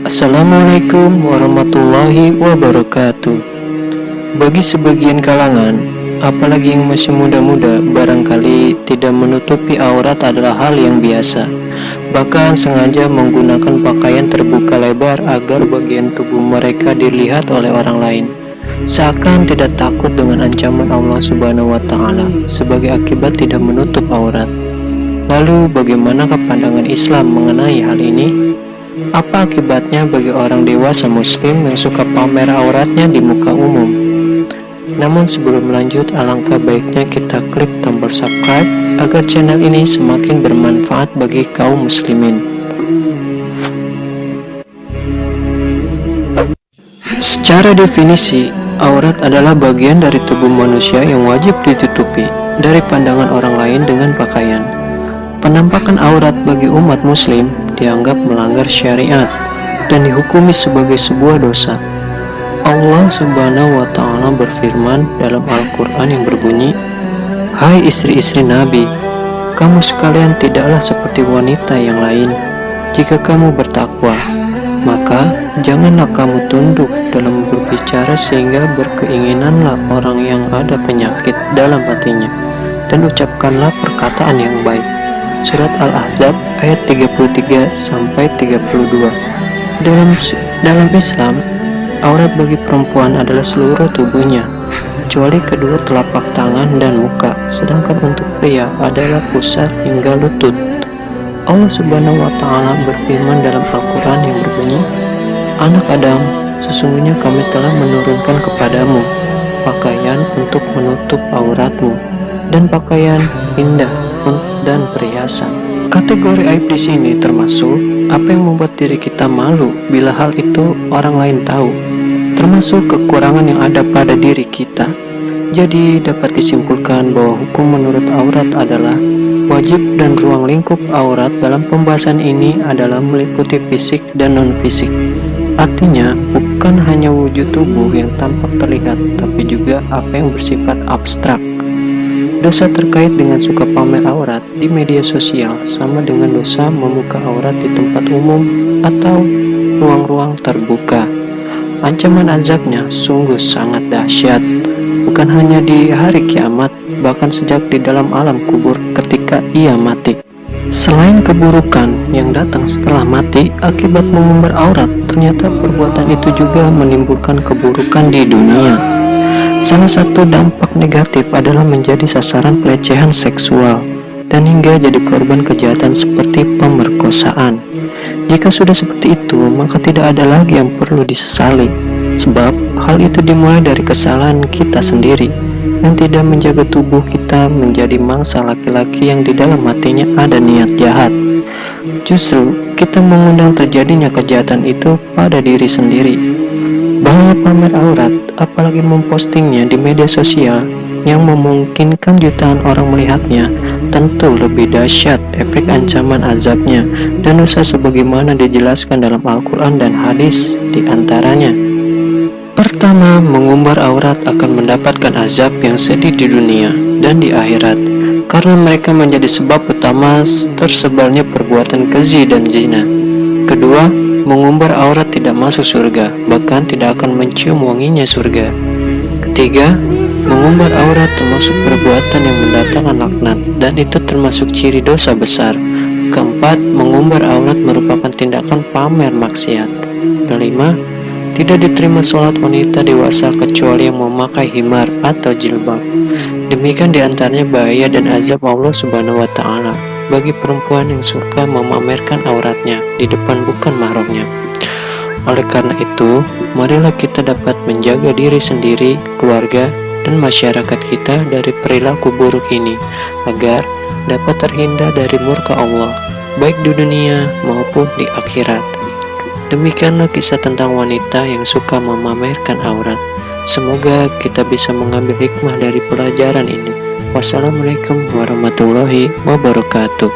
Assalamualaikum warahmatullahi wabarakatuh. Bagi sebagian kalangan, apalagi yang masih muda-muda, barangkali tidak menutupi aurat adalah hal yang biasa. Bahkan sengaja menggunakan pakaian terbuka lebar agar bagian tubuh mereka dilihat oleh orang lain. Seakan tidak takut dengan ancaman Allah Subhanahu wa Ta'ala sebagai akibat tidak menutup aurat. Lalu bagaimanakah pandangan Islam mengenai hal ini? Apa akibatnya bagi orang dewasa muslim yang suka pamer auratnya di muka umum? Namun sebelum lanjut, alangkah baiknya kita klik tombol subscribe agar channel ini semakin bermanfaat bagi kaum muslimin. Secara definisi, aurat adalah bagian dari tubuh manusia yang wajib ditutupi dari pandangan orang lain dengan pakaian. Penampakan aurat bagi umat muslim dianggap melanggar syariat dan dihukumi sebagai sebuah dosa. Allah Subhanahu wa Ta'ala berfirman dalam Al-Quran yang berbunyi, "Hai istri-istri Nabi, kamu sekalian tidaklah seperti wanita yang lain. Jika kamu bertakwa, maka janganlah kamu tunduk dalam berbicara sehingga berkeinginanlah orang yang ada penyakit dalam hatinya, dan ucapkanlah perkataan yang baik." Surat Al-Ahzab ayat 33-32. Dalam Islam, aurat bagi perempuan adalah seluruh tubuhnya, kecuali kedua telapak tangan dan muka, sedangkan untuk pria adalah pusar hingga lutut. Allah Subhanahu wa Ta'ala berfirman dalam Al-Quran yang berbunyi, "Anak Adam, sesungguhnya kami telah menurunkan kepadamu pakaian untuk menutup auratmu, dan pakaian indah dan perhiasan." Kategori aib di sini termasuk apa yang membuat diri kita malu bila hal itu orang lain tahu, termasuk kekurangan yang ada pada diri kita. Jadi dapat disimpulkan bahwa hukum menurut aurat adalah wajib, dan ruang lingkup aurat dalam pembahasan ini adalah meliputi fisik dan non-fisik. Artinya bukan hanya wujud tubuh yang tampak terlihat, tapi juga apa yang bersifat abstrak. Dosa terkait dengan suka pamer aurat di media sosial sama dengan dosa membuka aurat di tempat umum atau ruang-ruang terbuka. Ancaman azabnya sungguh sangat dahsyat, bukan hanya di hari kiamat, bahkan sejak di dalam alam kubur ketika ia mati. Selain keburukan yang datang setelah mati akibat mengumbar aurat, ternyata perbuatan itu juga menimbulkan keburukan di dunia. Salah satu dampak negatif adalah menjadi sasaran pelecehan seksual dan hingga jadi korban kejahatan seperti pemerkosaan. Jika sudah seperti itu, maka tidak ada lagi yang perlu disesali, sebab hal itu dimulai dari kesalahan kita sendiri yang tidak menjaga tubuh kita menjadi mangsa laki-laki yang di dalam hatinya ada niat jahat. Justru kita mengundang terjadinya kejahatan itu pada diri sendiri. Bahaya pamer aurat, apalagi mempostingnya di media sosial yang memungkinkan jutaan orang melihatnya, tentu lebih dahsyat efek ancaman azabnya dan dosa sebagaimana dijelaskan dalam Al-Quran dan hadis di antaranya. Pertama, mengumbar aurat akan mendapatkan azab yang sedih di dunia dan di akhirat, karena mereka menjadi sebab utama tersebarnya perbuatan keji dan zina. Kedua, mengumbar aurat tidak masuk surga, bahkan tidak akan mencium wanginya surga. Ketiga, mengumbar aurat termasuk perbuatan yang mendatangkan laknat, dan itu termasuk ciri dosa besar. Keempat, mengumbar aurat merupakan tindakan pamer maksiat. Kelima, tidak diterima sholat wanita dewasa kecuali yang memakai himar atau jilbab. Demikian diantaranya bahaya dan azab Allah Subhanahu wa Ta'ala bagi perempuan yang suka memamerkan auratnya di depan bukan mahramnya. Oleh karena itu, marilah kita dapat menjaga diri sendiri, keluarga, dan masyarakat kita dari perilaku buruk ini, agar dapat terhindar dari murka Allah, baik di dunia maupun di akhirat. Demikianlah kisah tentang wanita yang suka memamerkan aurat. Semoga kita bisa mengambil hikmah dari pelajaran ini. Wassalamualaikum warahmatullahi wabarakatuh.